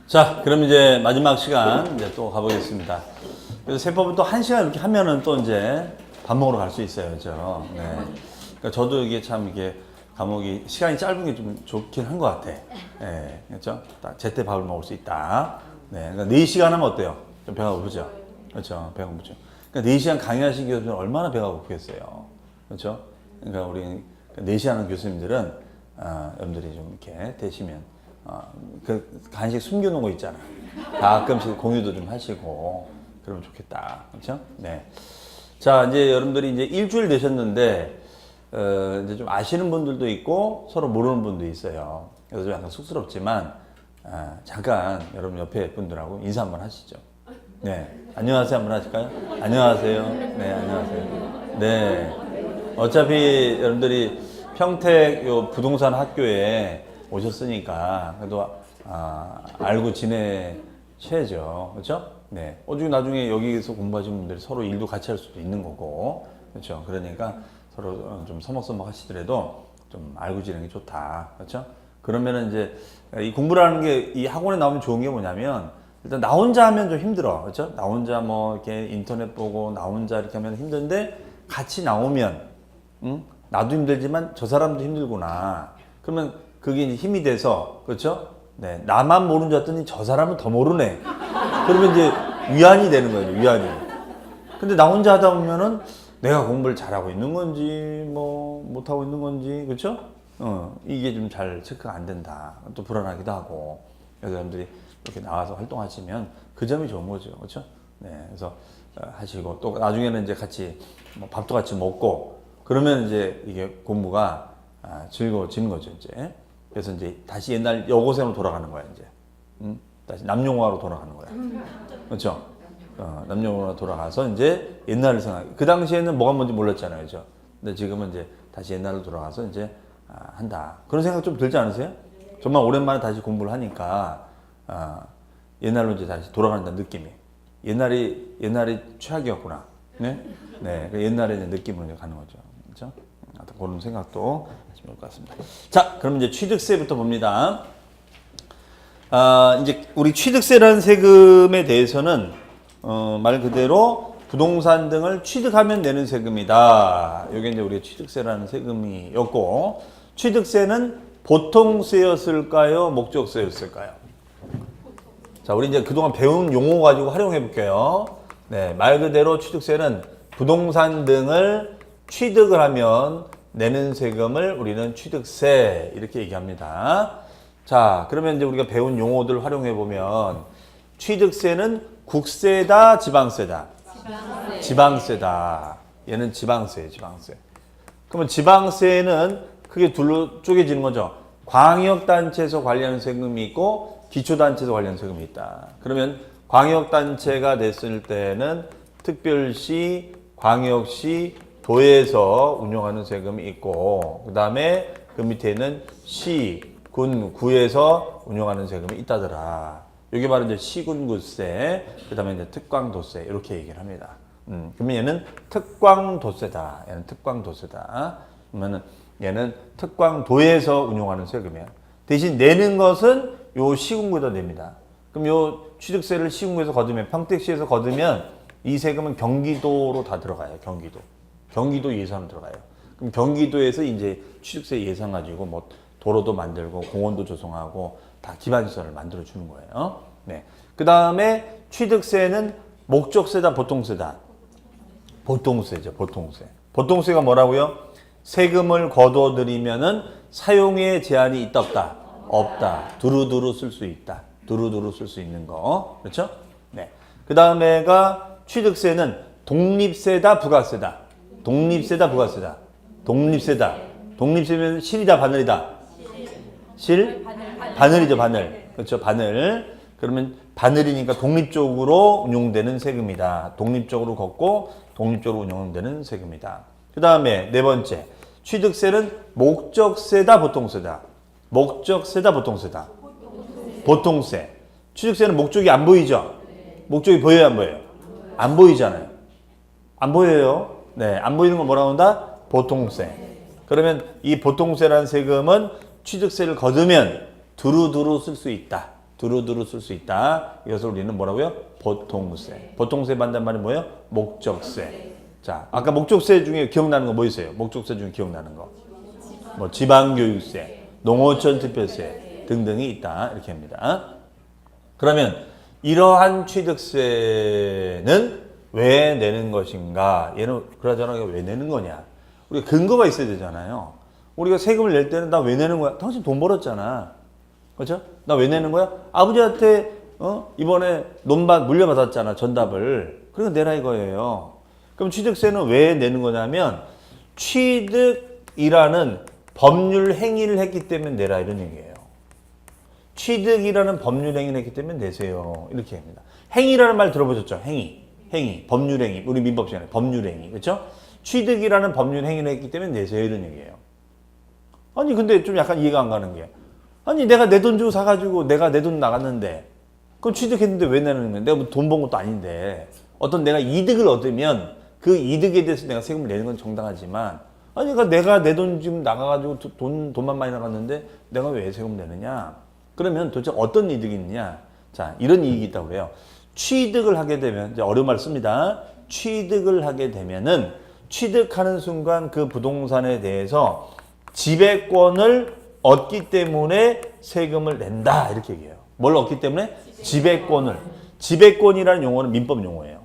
자, 그럼 이제 마지막 시간 이제 또 가보겠습니다. 그래서 세법은 또 1시간 이렇게 하면은 또 이제 밥 먹으러 갈 수 있어요. 그죠? 네. 그러니까 저도 이게 참 이게 과목이 시간이 짧은 게 좀 좋긴 한 것 같아. 네. 그렇죠? 딱 제때 밥을 먹을 수 있다. 네. 그러니까 4시간 하면 어때요? 좀 배가 고프죠? 그렇죠? 배가 고프죠. 그러니까 4시간 강의하신 교수님은 얼마나 배가 고프겠어요. 그렇죠? 그러니까 우리 4시간 하는 교수님들은 여러분들이 좀 이렇게 되시면 그 간식 숨겨놓은 거 있잖아. 가끔씩 공유도 좀 하시고 그러면 좋겠다. 그렇죠? 네. 자, 이제 여러분들이 이제 일주일 되셨는데 이제 좀 아시는 분들도 있고 서로 모르는 분도 있어요. 그래서 좀 약간 쑥스럽지만 잠깐 여러분 옆에 분들하고 인사 한번 하시죠. 네. 안녕하세요 한번 하실까요? 안녕하세요. 네, 안녕하세요. 네. 어차피 여러분들이 평택 요 부동산 학교에 오셨으니까 그래도 알고 지내셔야죠. 그렇죠? 네. 나중에 여기서 공부하시는 분들이 서로 일도 같이 할 수도 있는 거고. 그렇죠? 그러니까 서로 좀 서먹서먹 하시더라도 좀 알고 지내는 게 좋다. 그렇죠? 그러면은 이제 이 공부라는 게 이 학원에 나오면 좋은 게 뭐냐면 일단 나 혼자 하면 좀 힘들어. 그렇죠? 나 혼자 뭐 이렇게 인터넷 보고 나 혼자 이렇게 하면 힘든데 같이 나오면 나도 힘들지만 저 사람도 힘들구나. 그러면 그게 이제 힘이 돼서, 그렇죠? 네. 나만 모르는 줄 알았더니 저 사람은 더 모르네. 그러면 이제 위안이 되는 거예요, 위안이. 근데 나 혼자 하다 보면은 내가 공부를 잘하고 있는 건지, 뭐, 못하고 있는 건지, 그렇죠? 이게 좀 잘 체크가 안 된다. 또 불안하기도 하고. 그래서 여러분들이 이렇게 나와서 활동하시면 그 점이 좋은 거죠, 그렇죠? 네. 그래서 하시고, 또 나중에는 이제 같이 뭐 밥도 같이 먹고, 그러면 이제 이게 공부가 즐거워지는 거죠, 이제. 그래서 이제 다시 옛날 여고생으로 돌아가는 거야, 이제. 다시 남녀공학으로 돌아가는 거야. 그렇죠? 남녀공학으로 돌아가서 이제 옛날을 생각. 그 당시에는 뭐가 뭔지 몰랐잖아요, 그렇죠? 근데 지금은 이제 다시 옛날로 돌아가서 이제 한다. 그런 생각 좀 들지 않으세요? 정말 오랜만에 다시 공부를 하니까 옛날로 이제 다시 돌아간다는 느낌이. 옛날이 최악이었구나. 네, 네. 옛날에 이제 느낌으로 이제 가는 거죠, 그렇죠? 그런 생각도 하시면 될 것 같습니다. 자, 그럼 이제 취득세부터 봅니다. 이제 우리 취득세라는 세금에 대해서는 말 그대로 부동산 등을 취득하면 내는 세금이다. 이게 이제 우리 취득세라는 세금이었고, 취득세는 보통세였을까요? 목적세였을까요? 자, 우리 이제 그동안 배운 용어 가지고 활용해 볼게요. 네, 말 그대로 취득세는 부동산 등을 취득을 하면 내는 세금을 우리는 취득세 이렇게 얘기합니다. 자, 그러면 이제 우리가 배운 용어들 활용해 보면 취득세는 국세다, 지방세다. 지방세다. 얘는 지방세예요, 지방세. 그러면 지방세는 크게 둘로 쪼개지는 거죠. 광역단체에서 관리하는 세금이 있고 기초단체에서 관리하는 세금이 있다. 그러면 광역단체가 됐을 때는 특별시, 광역시, 도에서 운영하는 세금이 있고, 그 다음에 그 밑에는 시, 군, 구에서 운영하는 세금이 있다더라. 이게 바로 이제 시군구세, 그 다음에 이제 특광도세, 이렇게 얘기를 합니다. 그러면 얘는 특광도세다. 얘는 특광도세다. 그러면은 얘는 특광도에서 운영하는 세금이야. 대신 내는 것은 요 시군구에다 냅니다. 그럼 요 취득세를 시군구에서 거두면, 평택시에서 거두면 이 세금은 경기도로 다 들어가요, 경기도. 경기도 예산으로 들어가요. 그럼 경기도에서 이제 취득세 예산 가지고 뭐 도로도 만들고 공원도 조성하고 다 기반시설을 만들어 주는 거예요. 네. 그 다음에 취득세는 목적세다, 보통세다. 보통세죠, 보통세. 보통세가 뭐라고요? 세금을 거둬들이면은 사용에 제한이 있다, 없다? 없다. 두루두루 쓸 수 있다. 두루두루 쓸 수 있는 거. 그렇죠? 네. 그 다음에가 취득세는 독립세다, 부가세다. 독립세다, 부가세다. 독립세다. 독립세면 실이다, 바늘이다. 실? 바늘이죠, 바늘. 그렇죠, 바늘. 그러면 바늘이니까 독립적으로 운용되는 세금이다. 독립적으로 걷고 독립적으로 운용되는 세금이다. 그 다음에 네 번째. 취득세는 목적세다, 보통세다. 목적세다, 보통세다. 보통세. 취득세는 목적이 안 보이죠? 목적이 보여요, 안 보여요? 안 보이잖아요. 안 보여요. 네, 안 보이는 건 뭐라고 한다? 보통세. 그러면 이 보통세라는 세금은 취득세를 거두면 두루두루 쓸 수 있다. 두루두루 쓸 수 있다. 이것을 우리는 뭐라고요? 보통세. 보통세 반대말이 뭐예요? 목적세. 자, 아까 목적세 중에 기억나는 거 뭐 있어요? 목적세 중에 기억나는 거. 뭐 지방교육세, 농어촌 특별세 등등이 있다. 이렇게 합니다. 그러면 이러한 취득세는 왜 내는 것인가? 얘는 그러잖아. 왜 내는 거냐? 우리가 근거가 있어야 되잖아요. 우리가 세금을 낼 때는 나 왜 내는 거야? 당신 돈 벌었잖아. 그렇죠? 나 왜 내는 거야? 아버지한테 이번에 물려받았잖아. 전답을. 그러니까 내라 이거예요. 그럼 취득세는 왜 내는 거냐면 취득이라는 법률 행위를 했기 때문에 내라 이런 얘기예요. 취득이라는 법률 행위를 했기 때문에 내세요. 이렇게 합니다. 행위라는 말 들어보셨죠? 행위, 법률 행위. 우리 민법 시간에 법률 행위. 그렇죠? 취득이라는 법률 행위를 했기 때문에 내세요. 이런 얘기예요. 아니 근데 좀 약간 이해가 안 가는 게 아니 내가 내 돈 주고 사가지고 내가 내 돈 나갔는데 그럼 취득했는데 왜 내는 거야? 내가 뭐 돈 번 것도 아닌데 어떤 내가 이득을 얻으면 그 이득에 대해서 내가 세금을 내는 건 정당하지만 아니 그러니까 내가 내 돈 지금 나가가지고 돈만 많이 나갔는데 내가 왜 세금 내느냐? 그러면 도대체 어떤 이득이 있느냐? 자 이런 이익이 있다고 그래요. 취득을 하게 되면 이제 어려운 말을 씁니다. 취득을 하게 되면은 취득하는 순간 그 부동산에 대해서 지배권을 얻기 때문에 세금을 낸다 이렇게 얘기해요. 뭘 얻기 때문에? 지배권을. 지배권이라는 용어는 민법 용어예요.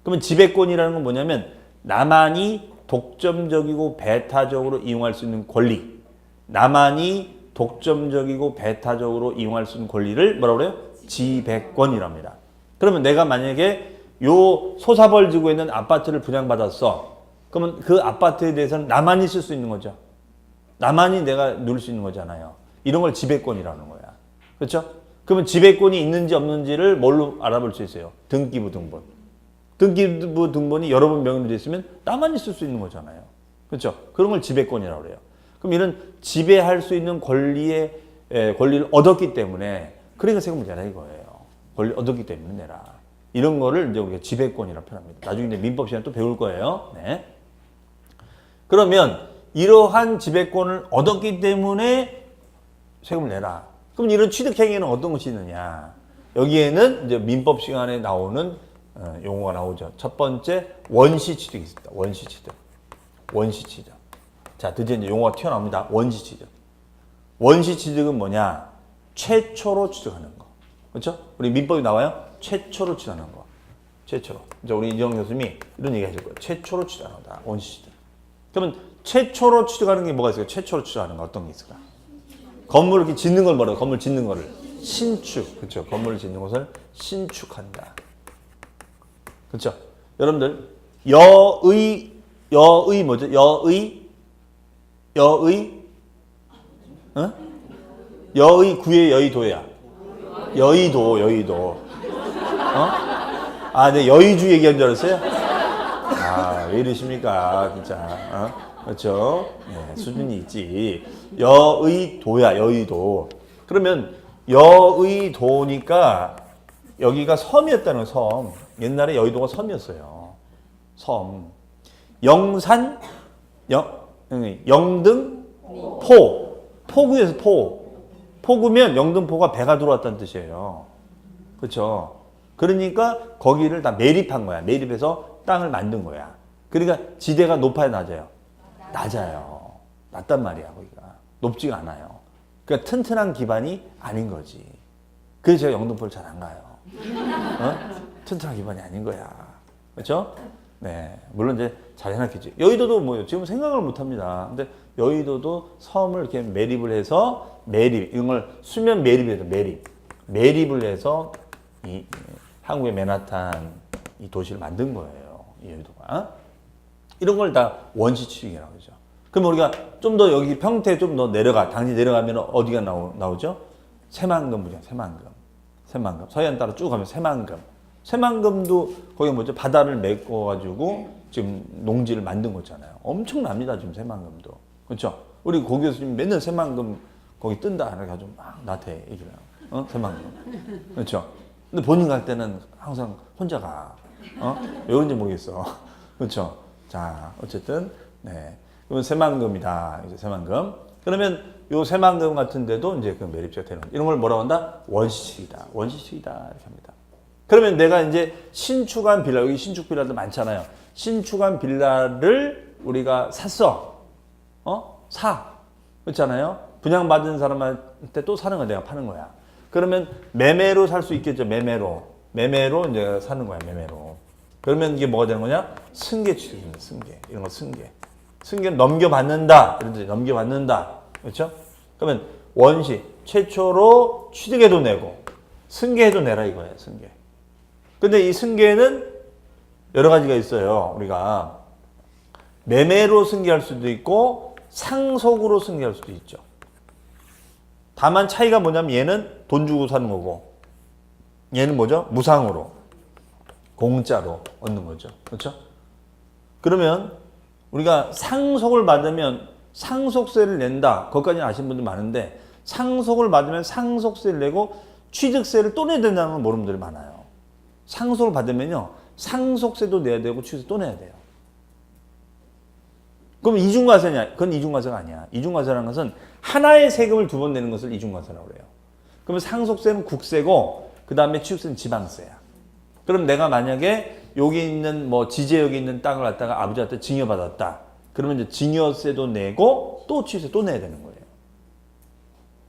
그러면 지배권이라는 건 뭐냐면 나만이 독점적이고 배타적으로 이용할 수 있는 권리. 나만이 독점적이고 배타적으로 이용할 수 있는 권리를 뭐라고 그래요? 지배권이랍니다. 그러면 내가 만약에 요 소사벌 지구에 있는 아파트를 분양받았어. 그러면 그 아파트에 대해서는 나만이 쓸 수 있는 거죠. 나만이 내가 누릴 수 있는 거잖아요. 이런 걸 지배권이라는 거야. 그렇죠? 그러면 지배권이 있는지 없는지를 뭘로 알아볼 수 있어요? 등기부 등본. 등기부 등본이 여러분 명의로 되어 있으면 나만이 쓸 수 있는 거잖아요. 그렇죠? 그런 걸 지배권이라고 그래요. 그럼 이런 지배할 수 있는 권리를 얻었기 때문에 그러니까 세금을 내라 이거예요. 권리 얻었기 때문에 내라. 이런 거를 이제 우리가 지배권이라고 표현합니다. 나중에 이제 민법 시간에 또 배울 거예요. 네. 그러면 이러한 지배권을 얻었기 때문에 세금을 내라. 그럼 이런 취득행위는 어떤 것이 있느냐? 여기에는 이제 민법 시간에 나오는 용어가 나오죠. 첫 번째 원시취득이 있습니다. 원시취득. 자, 드디어 이제 용어가 튀어나옵니다. 원시취득. 원시취득은 뭐냐? 최초로 취득하는 거. 그렇죠? 우리 민법이 나와요. 최초로 취득하는 거. 최초로. 이제 우리 이정 교수님이 이런 얘기 하실 거예요. 최초로 취득하는 거다. 원시취득. 그러면 최초로 취득하는 게 뭐가 있을까요? 최초로 취득하는 거 어떤 게 있을까? 건물을 이렇게 짓는 걸 뭐라고? 건물 짓는 거를 신축. 그렇죠? 건물을 짓는 것을 신축한다. 그렇죠? 여러분들 여의 뭐죠? 여의 구의 여의도야. 여의도. 아, 네, 여의주 얘기한 줄 알았어요? 아, 왜 이러십니까, 진짜. 그렇죠? 네, 수준이 있지. 여의도야, 여의도. 그러면 여의도니까 여기가 섬이었다는 거예요, 섬. 옛날에 여의도가 섬이었어요. 섬. 영산, 영등, 포구에서 포구면 영등포가 배가 들어왔다는 뜻이에요. 그렇죠? 그러니까 거기를 다 매립한 거야. 매립해서 땅을 만든 거야. 그러니까 지대가 높아요, 낮아요? 낮아요. 낮단 말이야, 거기가. 높지가 않아요. 그러니까 튼튼한 기반이 아닌 거지. 그래서 제가 영등포를 잘 안 가요. 튼튼한 기반이 아닌 거야. 그렇죠? 네. 물론 이제 잘 해놨겠지. 여의도도 뭐예요? 지금 생각을 못 합니다. 근데 여의도도 섬을 이렇게 매립을 해서 이런 걸 수면 매립해서 매립을 해서 이 한국의 맨하탄 이 도시를 만든 거예요. 이 여의도가. 이런 걸 다 원시취득이라고 그러죠. 그럼 우리가 좀 더 여기 평택 좀 더 당시 내려가면 어디가 나오죠? 새만금이죠. 새만금. 서해안 따라 쭉 가면 새만금도 거기 뭐죠? 바다를 메꿔가지고 지금 농지를 만든 거잖아요. 엄청납니다. 지금 새만금도. 그렇죠? 우리 거기서 지금 맨날 새만금 거기 뜬다. 그래가지고 막 나한테 얘기를 해요. 새만금. 그렇죠? 근데 본인 갈 때는 항상 혼자 가. 왜 그런지 모르겠어. 그렇죠? 자, 어쨌든, 네. 그러면 새만금이다. 이제 새만금. 그러면 요 새만금 같은 데도 이제 그 매립지가 되는 이런 걸 뭐라고 한다? 원시축이다. 원시축이다. 이렇게 합니다. 그러면 내가 이제 신축한 빌라, 여기 신축 빌라들 많잖아요. 신축한 빌라를 우리가 샀어. 사. 그렇잖아요. 분양받은 사람한테 또 사는 거야. 내가 파는 거야. 그러면 매매로 살 수 있겠죠. 매매로 이제 사는 거야. 매매로. 그러면 이게 뭐가 되는 거냐? 승계 취득입니다. 승계. 이런 거 승계. 승계는 넘겨받는다. 이런 뜻이 넘겨받는다. 그렇죠? 그러면 원시 최초로 취득해도 내고 승계해도 내라 이거예요. 승계. 근데 이 승계는 여러 가지가 있어요. 우리가 매매로 승계할 수도 있고 상속으로 승계할 수도 있죠. 다만 차이가 뭐냐면 얘는 돈 주고 사는 거고 얘는 뭐죠? 무상으로 공짜로 얻는 거죠. 그렇죠? 그러면 우리가 상속을 받으면 상속세를 낸다. 그것까지 아시는 분들 많은데 상속을 받으면 상속세를 내고 취득세를 또 내야 된다는 걸 모르는 분들이 많아요. 상속을 받으면요. 상속세도 내야 되고 취득세 또 내야 돼요. 그럼 이중과세냐? 그건 이중과세가 아니야. 이중과세라는 것은 하나의 세금을 두 번 내는 것을 이중과세라고 그래요. 그러면 상속세는 국세고 그 다음에 취득세는 지방세야. 그럼 내가 만약에 여기 있는 뭐 지제역에 있는 땅을 갖다가 아버지한테 증여받았다. 그러면 이제 증여세도 내고 또 취득세 또 내야 되는 거예요.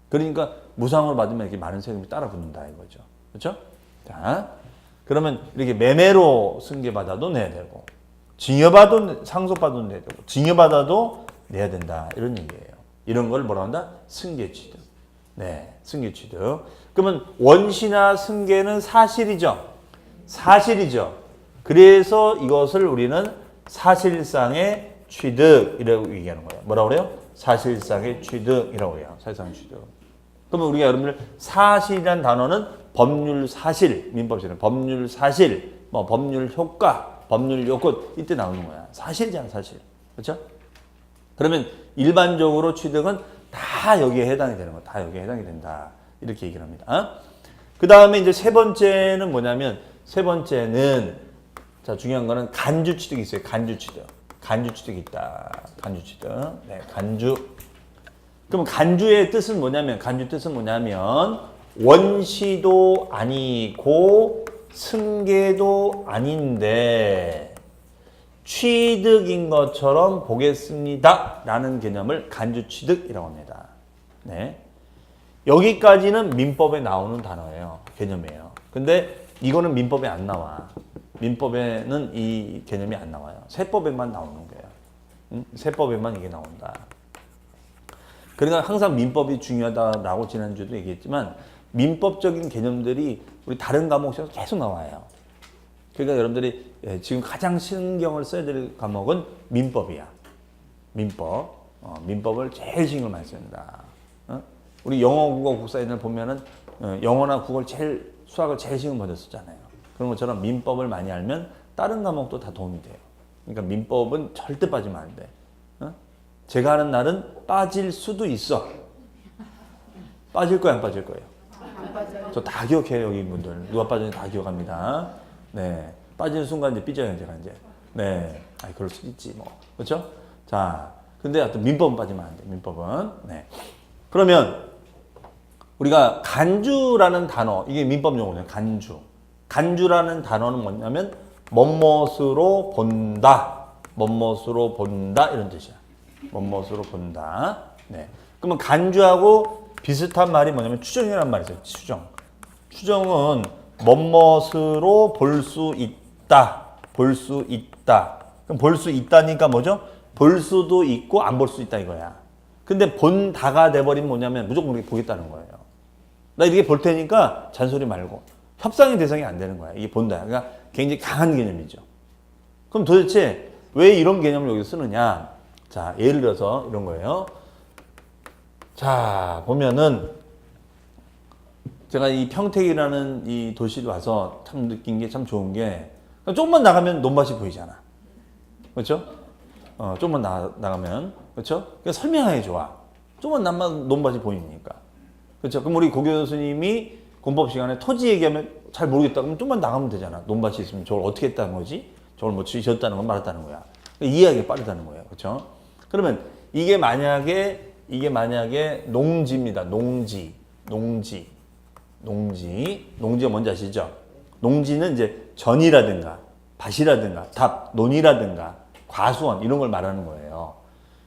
그러니까 무상으로 받으면 이렇게 많은 세금이 따라 붙는다 이거죠. 그렇죠? 자, 그러면 이렇게 매매로 승계받아도 내야 되고 증여받아도 상속받아도 내야 되고 증여받아도 내야 된다 이런 얘기예요. 이런 걸 뭐라 한다? 승계취득. 네, 승계취득. 그러면 원시나 승계는 사실이죠. 사실이죠. 그래서 이것을 우리는 사실상의 취득이라고 얘기하는 거예요. 뭐라고 그래요? 사실상의 취득이라고 해요. 사실상의 취득. 그러면 우리가 여러분들 사실이란 단어는 법률 사실, 민법에서는 법률 사실, 뭐 법률 효과, 법률 요건 이때 나오는 거야. 사실이잖아, 사실. 그렇죠? 그러면 일반적으로 취득은 다 여기에 해당이 되는 거야. 다 여기에 해당이 된다. 이렇게 얘기를 합니다. 그 다음에 이제 세 번째는 뭐냐면 세 번째는 자 중요한 거는 간주 취득이 있어요. 간주 취득. 간주 취득이 있다. 간주 취득. 네, 간주. 그럼 간주의 뜻은 뭐냐면 간주 뜻은 뭐냐면 원시도 아니고 승계도 아닌데 취득인 것처럼 보겠습니다. 라는 개념을 간주 취득이라고 합니다. 네. 여기까지는 민법에 나오는 단어예요. 개념이에요. 근데 이거는 민법에 안 나와. 민법에는 이 개념이 안 나와요. 세법에만 나오는 거예요. 세법에만 이게 나온다. 그러니까 항상 민법이 중요하다라고 지난주에도 얘기했지만 민법적인 개념들이 우리 다른 과목에서 계속 나와요. 그러니까 여러분들이 지금 가장 신경을 써야 될 과목은 민법이야. 민법. 민법을 제일 신경을 많이 쓴다. 우리 영어, 국어, 국사에는 보면은 영어나 국어를 제일 수학을 제일 신경 먼저 쓰잖아요. 그런 것처럼 민법을 많이 알면 다른 과목도 다 도움이 돼요. 그러니까 민법은 절대 빠지면 안 돼. 제가 하는 날은 빠질 수도 있어. 빠질 거야, 안 빠질 거예요? 안 빠져요. 저 다 기억해요, 여기 분들. 누가 빠졌는지 다 기억합니다. 네. 빠지는 순간 이제 삐져요, 제가 이제. 네. 아이, 그럴 수도 있지, 뭐. 그렇죠? 자, 근데 하여튼 민법은 빠지면 안 돼, 민법은. 네. 그러면 우리가 간주라는 단어, 이게 민법 용어잖아요, 간주. 간주라는 단어는 뭐냐면, 멋멋으로 본다. 멋멋으로 본다. 이런 뜻이야. 멋멋으로 본다. 네. 그러면 간주하고 비슷한 말이 뭐냐면 추정이라는 말이 있어요. 추정. 추정은 멋멋으로 볼 수 있다. 볼 수 있다. 그럼 볼 수 있다니까 뭐죠? 볼 수도 있고 안 볼 수 있다 이거야. 근데 본다가 돼버리면 뭐냐면 무조건 그렇게 보겠다는 거예요. 나 이렇게 볼 테니까 잔소리 말고. 협상의 대상이 안 되는 거야. 이게 본다. 그러니까 굉장히 강한 개념이죠. 그럼 도대체 왜 이런 개념을 여기 쓰느냐? 자, 예를 들어서 이런 거예요. 자, 보면은 제가 이 평택이라는 이 도시를 와서 참 느낀 게 참 좋은 게 조금만 나가면 논밭이 보이잖아. 그렇죠? 조금만 나가면 그렇죠? 그러니까 설명하기 좋아. 조금만 나가면 논밭이 보이니까. 그렇죠? 그럼 우리 고 교수님이 공법 시간에 토지 얘기하면 잘 모르겠다. 그러면 좀만 나가면 되잖아. 논밭이 있으면 저걸 어떻게 했다는 거지? 저걸 뭐 지었다는 건 말았다는 거야. 그러니까 이해하기가 빠르다는 거예요. 그렇죠? 그러면 이게 만약에 이게 만약에 농지입니다. 농지가 뭔지 아시죠? 농지는 이제 전이라든가 밭이라든가 답, 논이라든가 과수원 이런 걸 말하는 거예요.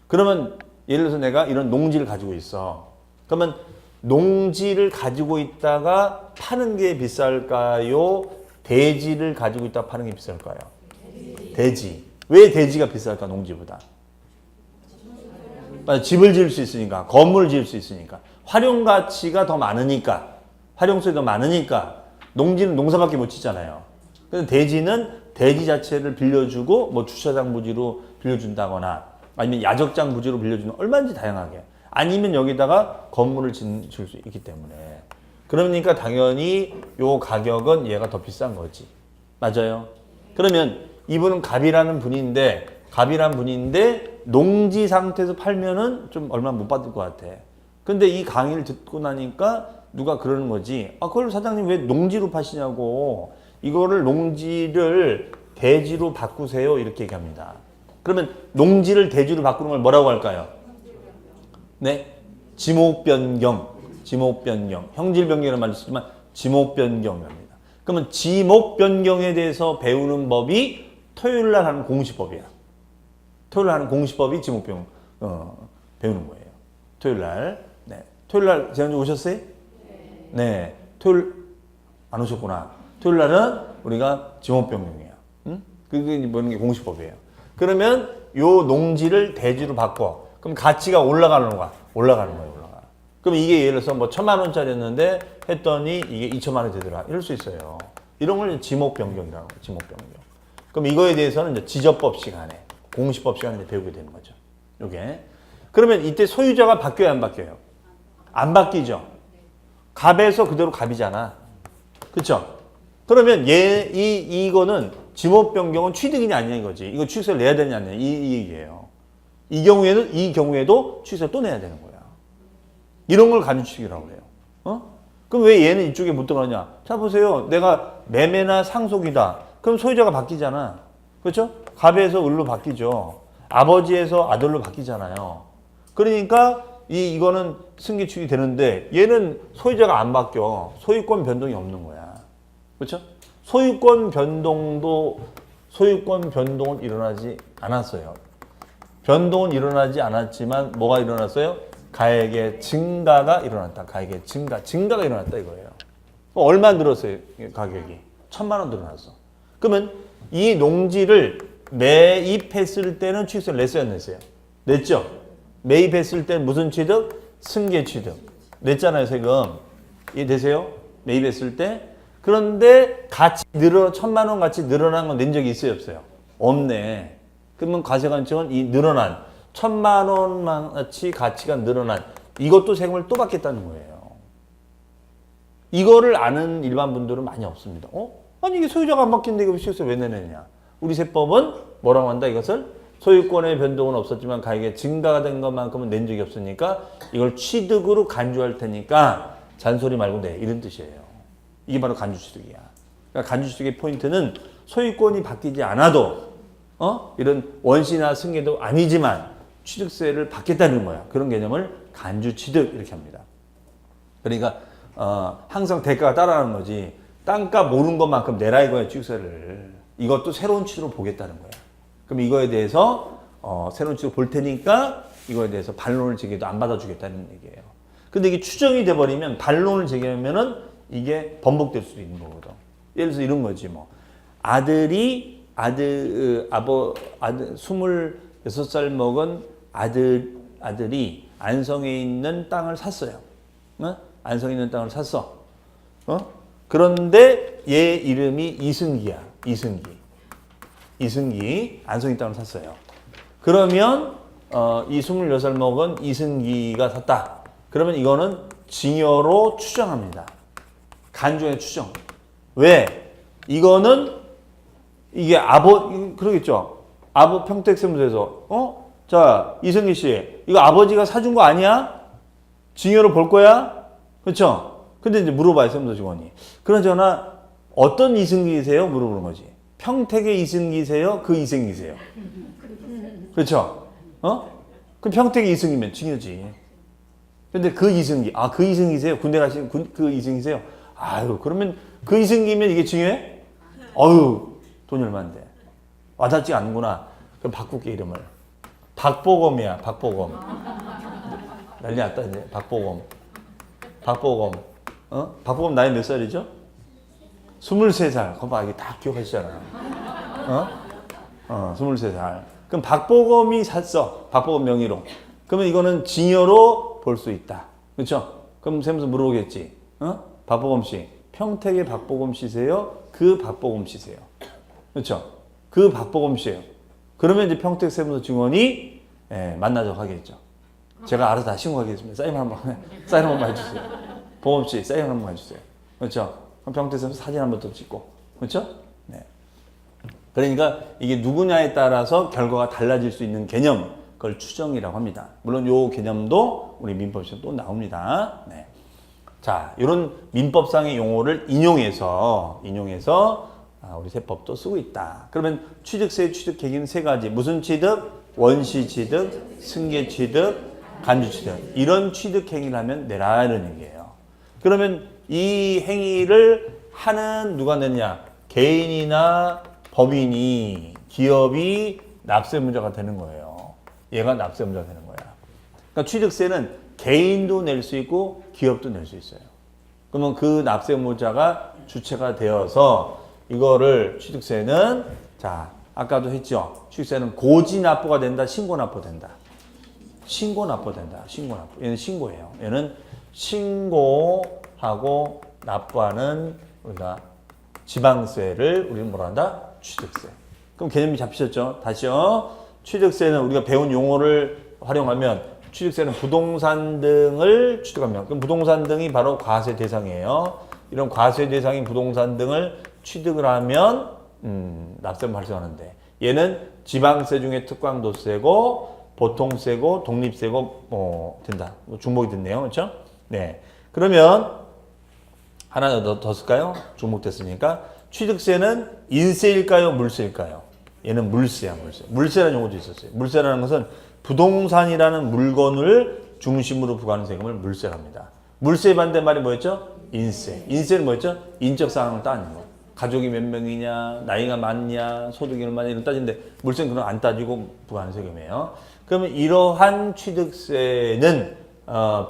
그러면 예를 들어서 내가 이런 농지를 가지고 있어. 그러면 농지를 가지고 있다가 파는 게 비쌀까요? 대지를 가지고 있다가 파는 게 비쌀까요? 대지. 왜 대지가 비쌀까? 농지보다. 집을 지을 수 있으니까, 건물을 지을 수 있으니까, 활용 가치가 더 많으니까, 활용성이 더 많으니까, 농지는 농사밖에 못 짓잖아요. 그래서 대지는 대지 자체를 빌려주고, 뭐 주차장 부지로 빌려준다거나, 아니면 야적장 부지로 빌려주는 얼마든지 다양하게. 아니면 여기다가 건물을 지을 수 있기 때문에. 그러니까 당연히 요 가격은 얘가 더 비싼 거지. 맞아요? 그러면 이분은 갑이라는 분인데 농지 상태에서 팔면은 좀 얼마 못 받을 것 같아. 근데 이 강의를 듣고 나니까 누가 그러는 거지. 아, 그걸 사장님 왜 농지로 파시냐고. 이거를 농지를 대지로 바꾸세요. 이렇게 얘기합니다. 그러면 농지를 대지로 바꾸는 걸 뭐라고 할까요? 네. 지목변경. 형질 변경이라는 말도 쓰지만 지목변경입니다. 그러면 지목변경에 대해서 배우는 법이 토요일 날 하는 공시법이야. 토요일 날 하는 공시법이 지목변경 배우는 거예요. 토요일 날. 네. 토요일 날 지난주 오셨어요? 네. 토요일 안 오셨구나. 토요일 날은 우리가 지목변경이야. 응? 그게 뭐는 게 공시법이에요. 그러면 요 농지를 대지로 바꿔. 그럼 가치가 올라가는 거야. 올라가. 그럼 이게 예를 들어서 뭐 1,000만 원짜리였는데 했더니 이게 2천만 원이 되더라. 이럴 수 있어요. 이런 걸 지목변경이라고 해요. 지목변경. 그럼 이거에 대해서는 이제 지적법 시간에, 공시법 시간에 배우게 되는 거죠. 요게. 그러면 이때 소유자가 바뀌어요, 안 바뀌어요? 안 바뀌죠. 갑에서 그대로 갑이잖아. 그쵸? 그러면 이거는 지목변경은 취득이냐 아니냐 이거지. 이거 취득세를 내야 되냐 아니냐 이 얘기예요. 이 경우에도 취득세를 또 내야 되는 거야. 이런 걸 간주취득이라고 해요. 그럼 왜 얘는 이쪽에 못 들어가냐? 자, 보세요. 내가 매매나 상속이다. 그럼 소유자가 바뀌잖아. 그렇죠? 갑에서 을로 바뀌죠. 아버지에서 아들로 바뀌잖아요. 그러니까 이거는 승계취득이 되는데 얘는 소유자가 안 바뀌어. 소유권 변동이 없는 거야. 그렇죠? 소유권 변동은 일어나지 않았어요. 변동은 일어나지 않았지만 뭐가 일어났어요? 가액의 증가가 일어났다. 가액의 증가가 일어났다 이거예요. 얼마 늘었어요? 가격이 1,000만 원 늘어났어. 그러면 이 농지를 매입했을 때는 취득세를 냈어요, 안 냈어요? 냈죠. 매입했을 때 무슨 취득? 승계 취득. 냈잖아요, 세금. 이해되세요? 매입했을 때. 그런데 같이 1,000만 원 같이 늘어난 건 낸 적이 있어요, 없어요? 없네. 그러면 과세관청은 이 늘어난 1,000만 원만치 가치가 늘어난 이것도 세금을 또 받겠다는 거예요. 이거를 아는 일반 분들은 많이 없습니다. 아니 이게 소유자가 안 바뀌는데 이거 취득세 왜 내느냐? 우리 세법은 뭐라고 한다 이것을? 소유권의 변동은 없었지만 가액의 증가가 된 것만큼은 낸 적이 없으니까 이걸 취득으로 간주할 테니까 잔소리 말고 내 이런 뜻이에요. 이게 바로 간주취득이야. 그러니까 간주취득의 포인트는 소유권이 바뀌지 않아도 이런 원시나 승계도 아니지만 취득세를 받겠다는 거야. 그런 개념을 간주취득 이렇게 합니다. 그러니까 항상 대가가 따라가는 거지. 땅값 오른 것만큼 내라 이거야 취득세를. 이것도 새로운 취득으로 보겠다는 거야. 그럼 이거에 대해서 새로운 취득을 볼 테니까 이거에 대해서 반론을 제기해도 안 받아주겠다는 얘기예요. 근데 이게 추정이 돼버리면 반론을 제기하면은 이게 번복될 수도 있는 거거든. 예를 들어서 이런 거지 뭐. 아들이 26살 먹은 아들이 안성에 있는 땅을 샀어요. 안성에 있는 땅을 샀어. 그런데 얘 이름이 이승기야. 이승기. 안성에 땅을 샀어요. 그러면 이 26살 먹은 이승기가 샀다. 그러면 이거는 징여로 추정합니다. 간주의 추정. 왜? 이거는 이게 그러겠죠. 평택세무서에서 자 이승기 씨 이거 아버지가 사준 거 아니야? 징여로 볼 거야? 그렇죠? 근데 이제 물어봐요 세무서 직원이. 그러잖아 어떤 이승기세요? 물어보는 거지. 평택의 이승기세요? 그 이승기세요? 그렇죠? 그 평택의 이승이면 징여지. 근데 그 이승기, 그 이승기세요? 군대 가신 그 이승기세요? 아유, 그러면 그 이승기면 이게 중요해? 어유, 돈이 얼마인데. 와닿지 않는구나. 그럼 바꿀게, 이름을. 박보검이야, 박보검. 난리 났다, 이제. 박보검. 박보검 나이 몇 살이죠? 23살. 그거 봐, 이게 다 기억하시잖아. 23살. 그럼 박보검이 샀어. 박보검 명의로. 그러면 이거는 징여로 볼 수 있다. 그렇죠? 그럼 세무서 물어보겠지. 박보검 씨. 평택의 박보검 씨세요? 그 박보검 씨세요? 그렇죠? 그 박보검 씨예요. 그러면 이제 평택 세무서 증원이 만나자고 하겠죠. 제가 알아서 다 신고하겠습니다. 사인 한 번만 해주세요. 보검 씨 사인 한 번만 해주세요. 그렇죠? 그럼 평택 세무서 사진 한 번 더 찍고. 그렇죠? 네. 그러니까 이게 누구냐에 따라서 결과가 달라질 수 있는 개념, 그걸 추정이라고 합니다. 물론 요 개념도 우리 민법에서 또 나옵니다. 네. 자, 이런 민법상의 용어를 인용해서 우리 세법도 쓰고 있다. 그러면 취득세 취득 계기는 세 가지. 무슨 취득? 원시 취득, 승계 취득, 간주 취득. 이런 취득 행위를 하면 내라 이런 얘기예요. 그러면 이 행위를 하는 누가 냈냐? 개인이나 법인이, 기업이 납세문자가 되는 거예요. 얘가 납세문자가 되는 거야. 그러니까 취득세는 개인도 낼 수 있고 기업도 낼 수 있어요. 그러면 그 납세문자가 주체가 되어서 이거를 취득세는, 자, 아까도 했죠. 취득세는 고지납부가 된다, 신고납부된다. 신고납부된다. 신고납부. 얘는 신고예요. 얘는 신고하고 납부하는 우리가 지방세를 우리는 뭐라 한다? 취득세. 그럼 개념이 잡히셨죠? 다시요. 취득세는 우리가 배운 용어를 활용하면 취득세는 부동산 등을 취득하면, 그럼 부동산 등이 바로 과세 대상이에요. 이런 과세 대상인 부동산 등을 취득을 하면 납세를 발생하는데, 얘는 지방세 중에 특강도세고 보통세고 독립세고 된다. 중복이 됐네요. 그렇죠? 네. 그러면 하나 더 쓸까요? 중복됐으니까. 취득세는 인세일까요? 물세일까요? 얘는 물세야, 물세. 물세라는 용어도 있었어요. 물세라는 것은 부동산이라는 물건을 중심으로 부과하는 세금을 물세라고 합니다. 물세의 반대말이 뭐였죠? 인세. 인세는 뭐였죠? 인적 사항을 따지는 거. 가족이 몇 명이냐, 나이가 많냐, 소득이 얼마냐 이런 따지는데, 물세는 그런 안 따지고 부과하는 세금이에요. 그러면 이러한 취득세는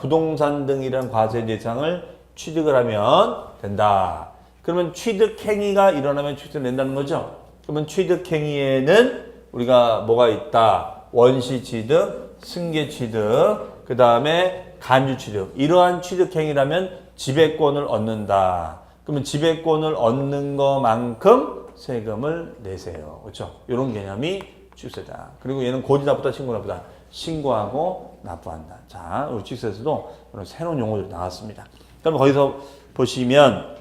부동산 등이라는 과세 대상을 취득을 하면 된다. 그러면 취득행위가 일어나면 취득세를 낸다는 거죠. 그러면 취득행위에는 우리가 뭐가 있다? 원시취득, 승계취득, 그 다음에 간주취득. 이러한 취득행위라면 지배권을 얻는다. 그러면 지배권을 얻는 것만큼 세금을 내세요. 그렇죠? 이런 개념이 취득세다. 그리고 얘는 고지납부다, 신고납부다. 신고하고 납부한다. 자, 우리 취득세에서도 새로운 용어들이 나왔습니다. 그럼 거기서 보시면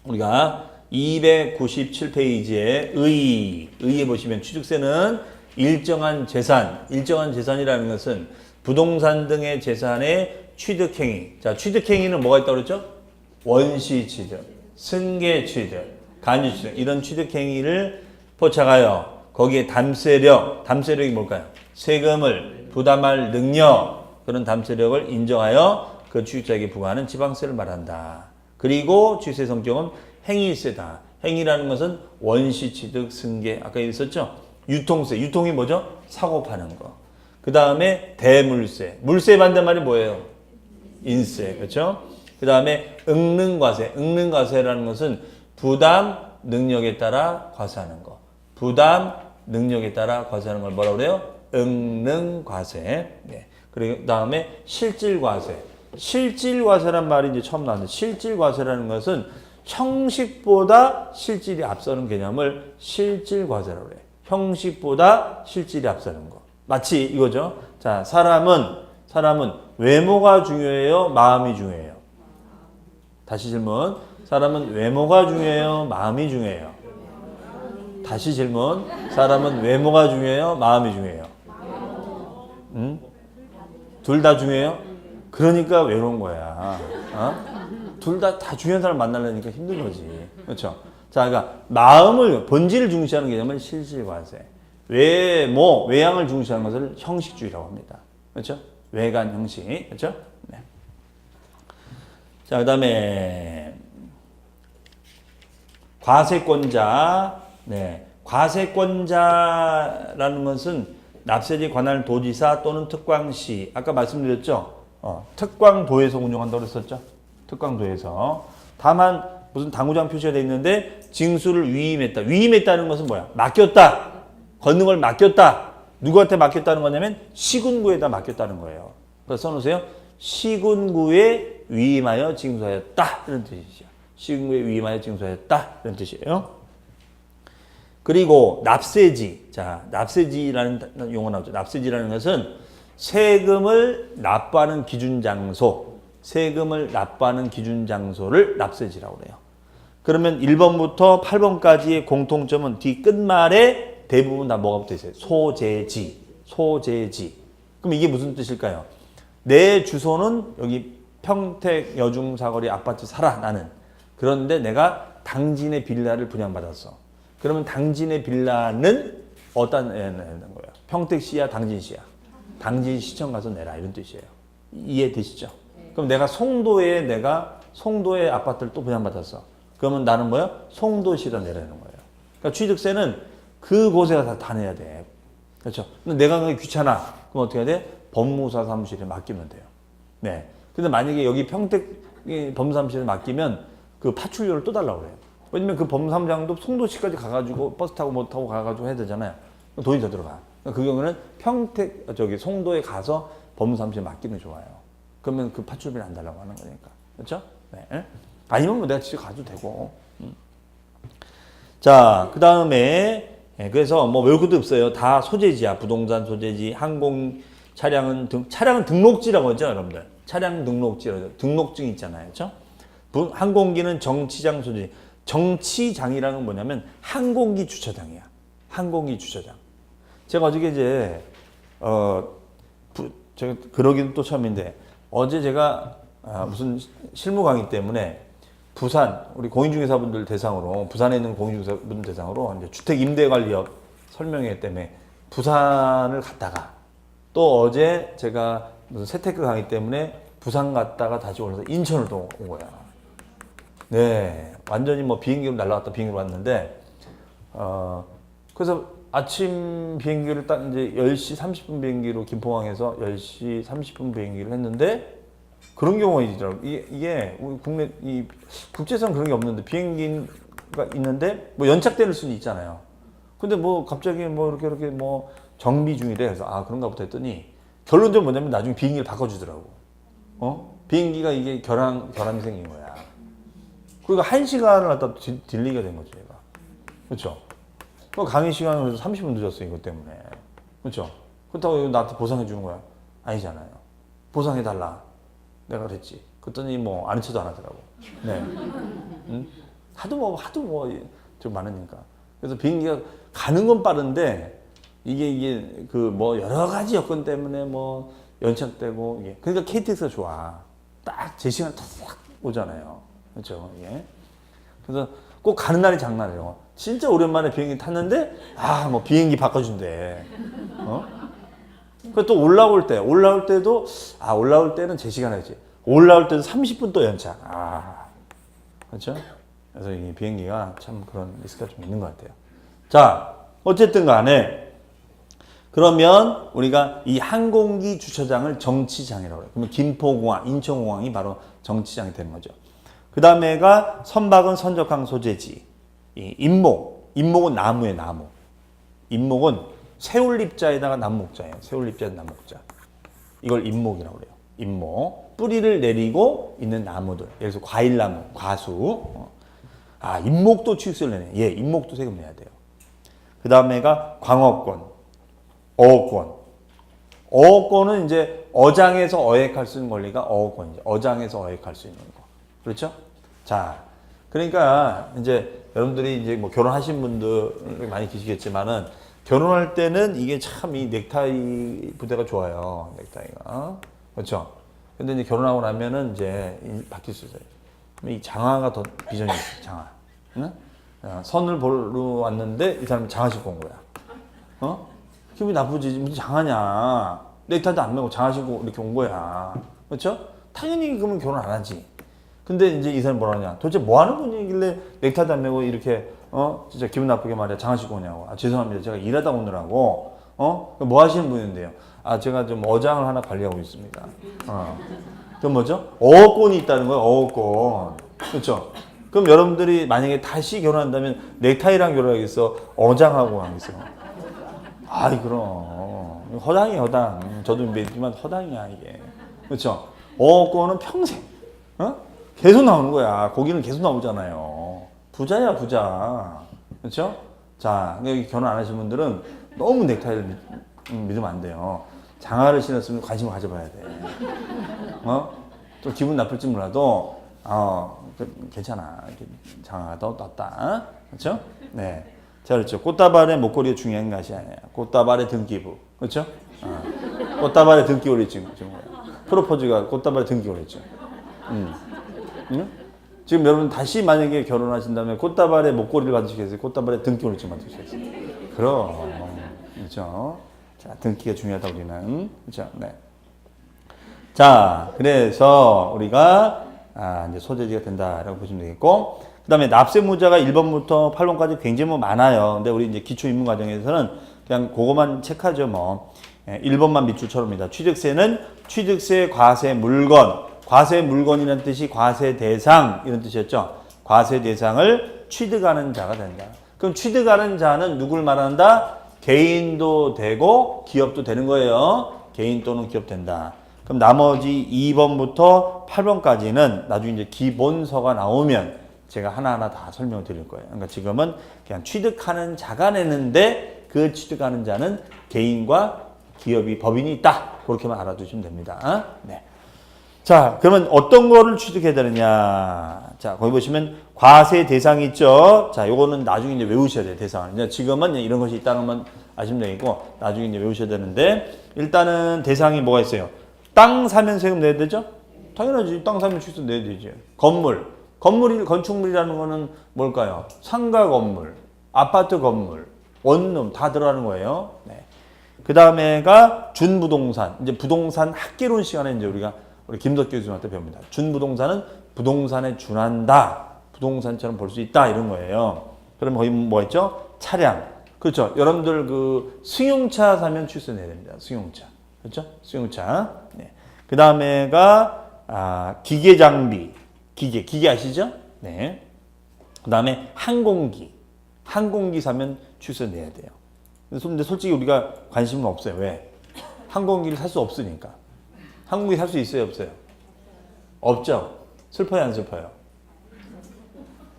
우리가 297페이지에 의에 보시면 취득세는 일정한 재산이라는 것은 부동산 등의 재산의 취득행위. 자, 취득행위는 뭐가 있다고 그랬죠? 원시취득, 승계취득, 간주취득. 이런 취득행위를 포착하여 거기에 담세력이 뭘까요? 세금을 부담할 능력, 그런 담세력을 인정하여 그 취득자에게 부과하는 지방세를 말한다. 그리고 취득세 성격은 행위세다. 행위라는 것은 원시취득, 승계, 아까 있었죠? 유통세, 유통이 뭐죠? 사고 파는 거. 그 다음에 대물세, 물세의 반대말이 뭐예요? 인세, 그렇죠? 그 다음에 응능과세라는 것은 부담 능력에 따라 과세하는 거. 부담 능력에 따라 과세하는 걸 뭐라고 그래요? 응능과세. 네. 그리고 다음에 실질과세. 실질과세란 말이 이제 처음 나왔는데, 실질과세라는 것은 형식보다 실질이 앞서는 개념을 실질과세라고 그래요. 형식보다 실질이 앞서는 거. 마치 이거죠. 자, 사람은 외모가 중요해요? 마음이 중요해요? 다시 질문. 사람은 외모가 중요해요? 마음이 중요해요? 다시 질문. 사람은 외모가 중요해요? 마음이 중요해요? 둘 다 중요해요? 그러니까 외로운 거야. 둘 다 중요한 사람 만나려니까 힘든 거지. 그렇죠? 자, 그러니까 마음을, 본질을 중시하는 개념은 실질과세. 외양을 중시하는 것을 형식주의라고 합니다. 그렇죠? 외관 형식. 그렇죠? 네. 자, 그 다음에 과세권자. 네. 과세권자라는 것은 납세지 관할 도지사 또는 특광시. 아까 말씀드렸죠? 특광도에서 운영한다고 그랬었죠? 특광도에서. 다만 무슨 당구장 표시가 돼 있는데 징수를 위임했다. 위임했다는 것은 뭐야? 맡겼다. 걷는 걸 맡겼다. 누구한테 맡겼다는 거냐면 시군구에다 맡겼다는 거예요. 그래서 써놓으세요. 시군구에 위임하여 징수하였다. 이런 뜻이죠. 시군구에 위임하여 징수하였다. 이런 뜻이에요. 그리고 납세지. 자, 납세지라는 용어 나오죠. 납세지라는 것은 세금을 납부하는 기준 장소, 세금을 납부하는 기준 장소를 납세지라고 그래요. 그러면 1번부터 8번까지의 공통점은 뒤 끝말에 대부분 다 뭐가 붙어 있어요? 소재지. 소재지. 그럼 이게 무슨 뜻일까요? 내 주소는 여기 평택 여중사거리 아파트 살아 나는. 그런데 내가 당진의 빌라를 분양받았어. 그러면 당진의 빌라는 어떤 애는 거예요? 평택시야, 당진시야? 당진시청 가서 내라 이런 뜻이에요. 이해되시죠? 그럼 내가 송도에 아파트를 또 분양받았어. 그러면 나는 뭐야? 송도시로 내라는 거예요. 그러니까 취득세는 그곳에 다 내야 돼. 그렇죠? 근데 내가 그게 귀찮아. 그럼 어떻게 해야 돼? 법무사 사무실에 맡기면 돼요. 네. 근데 만약에 여기 평택 법무사무실에 맡기면 그 파출료를 또 달라고 그래요. 왜냐면 그 법무사무장도 송도시까지 가가지고 버스 타고 뭐 타고 가가지고 해야 되잖아요. 돈이 더 들어가. 그 경우는 송도에 가서 법무사무실에 맡기는 게 좋아요. 그러면 그 파출비를 안 달라고 하는 거니까. 그렇죠? 네. 아니면 뭐 내가 직접 가도 되고. 자, 그 다음에, 그래서 뭐 외울 것도 없어요. 다 소재지야. 부동산 소재지, 차량은 등록지라고 하죠, 여러분들. 차량 등록지라고. 등록증 있잖아요. 그렇죠? 항공기는 정치장 소재지. 정치장이라는 건 뭐냐면 항공기 주차장이야. 항공기 주차장. 제가 어저께 이제, 제가 그러기는 또 처음인데, 어제 제가 무슨 실무 강의 때문에 부산 우리 공인중개사분들 대상으로 부산에 있는 공인중개사분들 대상으로 이제 주택 임대관리업 설명회 때문에 부산을 갔다가 또 어제 제가 무슨 세테크 강의 때문에 부산 갔다가 다시 올라서 인천을 또 온 거야. 네, 완전히 뭐 비행기로 날라갔다 비행기로 왔는데 그래서 아침 비행기를 딱 이제 10시 30분 비행기로 김포항에서 10시 30분 비행기를 했는데 그런 경우가 있더라고요. 이게 우리 국내 이 국제선 그런 게 없는데 비행기가 있는데 뭐 연착될 수는 있잖아요. 근데 뭐 갑자기 뭐 이렇게 뭐 정비 중이래. 그래서 아 그런가 보다 했더니 결론적으로 뭐냐면 나중에 비행기를 바꿔주더라고. 비행기가 이게 결함이 생긴 거야. 그러니까 1시간을 갖다 딜레이가 된 거지 얘가. 그렇죠? 강의 시간을 그래서 30분 늦었어 이것 때문에. 그렇죠? 그렇다고 나한테 보상해 주는 거야? 아니잖아요. 보상해 달라. 내가 그랬지. 그랬더니 뭐 아는 척도 안 하더라고. 네. 응? 하도 좀 많으니까. 그래서 비행기가 가는 건 빠른데 이게 그 뭐 여러 가지 여건 때문에 뭐 연착되고 이게. 그러니까 KTX가 좋아. 딱 제 시간 딱 오잖아요. 그렇죠? 예. 그래서 꼭 가는 날이 장난이에요. 진짜 오랜만에 비행기 탔는데 뭐 비행기 바꿔준대. 그 또 올라올 때도 올라올 때는 제 시간이지. 올라올 때도 30분 또 연착. 그렇죠? 그래서 이 비행기가 참 그런 리스크가 좀 있는 것 같아요. 자, 어쨌든 간에 그러면 우리가 이 항공기 주차장을 정치장이라고 해요. 그러면 김포공항, 인천공항이 바로 정치장이 되는 거죠. 그 다음에가 선박은 선적항 소재지. 이 임목은 나무예요, 나무. 임목은 새울립자에다가 나무목자예요. 새울립자에다가 나무목자. 이걸 임목이라고 그래요. 임목. 뿌리를 내리고 있는 나무들. 예를 들어서 과일나무, 과수. 임목도 취득세를 내네. 예, 임목도 세금 내야 돼요. 그 다음에가 광어권, 어업권. 어업권은 이제 어장에서 어획할 수 있는 권리가 어업권이죠. 어장에서 어획할 수 있는 거. 그렇죠? 자, 그러니까 이제 여러분들이 이제 뭐 결혼하신 분들 많이 계시겠지만은 결혼할 때는 이게 참 이 넥타이 부대가 좋아요. 넥타이가. 그렇죠? 근데 이제 결혼하고 나면은 이제 바뀔 수 있어요. 이 장화가 더 비전이 있어요. 장화. 응? 선을 보러 왔는데 이 사람이 장화 신고 온 거야. 기분이 나쁘지. 무슨 장화냐. 넥타이도 안 매고 장화 신고 이렇게 온 거야. 그렇죠? 당연히 그러면 결혼 안 하지. 근데 이제 이 사람이 뭐라 하냐. 도대체 뭐 하는 분이길래 넥타이도 안 매고 이렇게, 진짜 기분 나쁘게 말이야. 장하시고 오냐고. 아, 죄송합니다. 제가 일하다 오느라고, 뭐 하시는 분인데요. 아, 제가 좀 어장을 하나 관리하고 있습니다. 그럼 뭐죠? 어업권이 있다는 거예요, 어업권. 그렇죠? 그럼 여러분들이 만약에 다시 결혼한다면 넥타이랑 결혼하겠어? 어장하고 하겠어? 아이, 그럼. 허당이에요, 허당. 저도 믿지만 허당이야, 이게. 그렇죠? 어업권은 평생, 계속 나오는 거야. 거기는 계속 나오잖아요. 부자야, 부자. 그렇죠? 자, 여기 결혼 안 하신 분들은 너무 넥타이를 믿으면 안 돼요. 장화를 신었으면 관심을 가져봐야 돼. 좀 기분 나쁠지 몰라도, 괜찮아. 장화가 더 떴다. 그렇죠? 네. 자, 그렇죠. 꽃다발의 목걸이가 중요한 것이 아니야. 꽃다발의 등기부. 그렇죠? 꽃다발의 등기부를 지금 프로포즈가 꽃다발의 등기부를 했죠. 응? 지금 여러분 다시 만약에 결혼하신다면 꽃다발의 목걸이를 받으시겠어요? 꽃다발의 등기부를 지금 받으시겠어요? 그럼. 그렇죠? 자, 등기가 중요하다 우리는. 그렇죠? 네. 자, 그래서 우리가 이제 소재지가 된다라고 보시면 되겠고, 그 다음에 납세무자가 1번부터 8번까지 굉장히 뭐 많아요. 근데 우리 이제 기초입문 과정에서는 그냥 그거만 체크하죠, 뭐. 1번만 밑줄처럼입니다. 취득세는 취득세, 과세, 물건. 과세 물건이라는 뜻이 과세 대상 이런 뜻이었죠. 과세 대상을 취득하는 자가 된다. 그럼 취득하는 자는 누굴 말한다? 개인도 되고 기업도 되는 거예요. 개인 또는 기업 된다. 그럼 나머지 2번부터 8번까지는 나중에 이제 기본서가 나오면 제가 하나하나 다 설명을 드릴 거예요. 그러니까 지금은 그냥 취득하는 자가 내는데 그 취득하는 자는 개인과 기업이 법인이 있다. 그렇게만 알아두시면 됩니다. 네. 자, 그러면 어떤 거를 취득해야 되느냐. 자, 거기 보시면 과세 대상이 있죠. 자, 요거는 나중에 이제 외우셔야 돼요, 대상을. 이제 지금은 이런 것이 있다는 것만 아시면 되고, 나중에 이제 외우셔야 되는데, 일단은 대상이 뭐가 있어요? 땅 사면 세금 내야 되죠? 당연하지. 땅 사면 취득세 내야 되지. 건축물이라는 거는 뭘까요? 상가 건물, 아파트 건물, 원룸 다 들어가는 거예요. 네. 그 다음에가 준부동산. 이제 부동산 학개론 시간에 이제 우리 김덕기 교수님한테 배웁니다. 준부동산은 부동산에 준한다. 부동산처럼 볼 수 있다. 이런 거예요. 그럼 거기 뭐가 있죠? 차량. 그렇죠. 여러분들 그 승용차 사면 취득세 내야 됩니다. 승용차. 그렇죠? 승용차. 네. 그 다음에가, 기계 장비. 기계 아시죠? 네. 그 다음에 항공기 사면 취득세 내야 돼요. 근데 솔직히 우리가 관심은 없어요. 왜? 항공기를 살 수 없으니까. 항공기 살 수 있어요, 없어요? 없죠? 슬퍼요, 안 슬퍼요?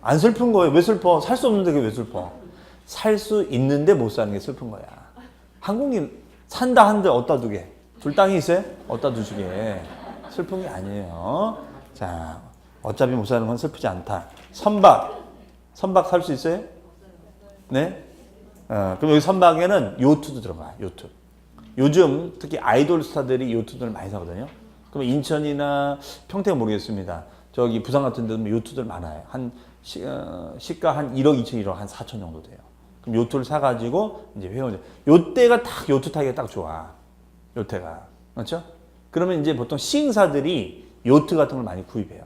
안 슬픈 거예요. 왜 슬퍼? 살 수 없는데 그게 왜 슬퍼? 살 수 있는데 못 사는 게 슬픈 거야. 항공기 산다 한들 어디다 두게? 둘 땅이 있어요? 어디다 두시게? 슬픈 게 아니에요. 자, 어차피 못 사는 건 슬프지 않다. 선박 살 수 있어요? 네? 그럼 여기 선박에는 요트도 들어가요. 요트. 요즘 특히 아이돌 스타들이 요트들을 많이 사거든요. 그럼 인천이나 평택은 모르겠습니다. 저기 부산 같은 데는 요트들 많아요. 한 시가 한 1억 2천, 1억 한 4천 정도 돼요. 그럼 요트를 사가지고 이제 회원들. 요때가 딱 요트 타기가 딱 좋아. 요트가. 그렇죠? 그러면 이제 보통 시행사들이 요트 같은 걸 많이 구입해요.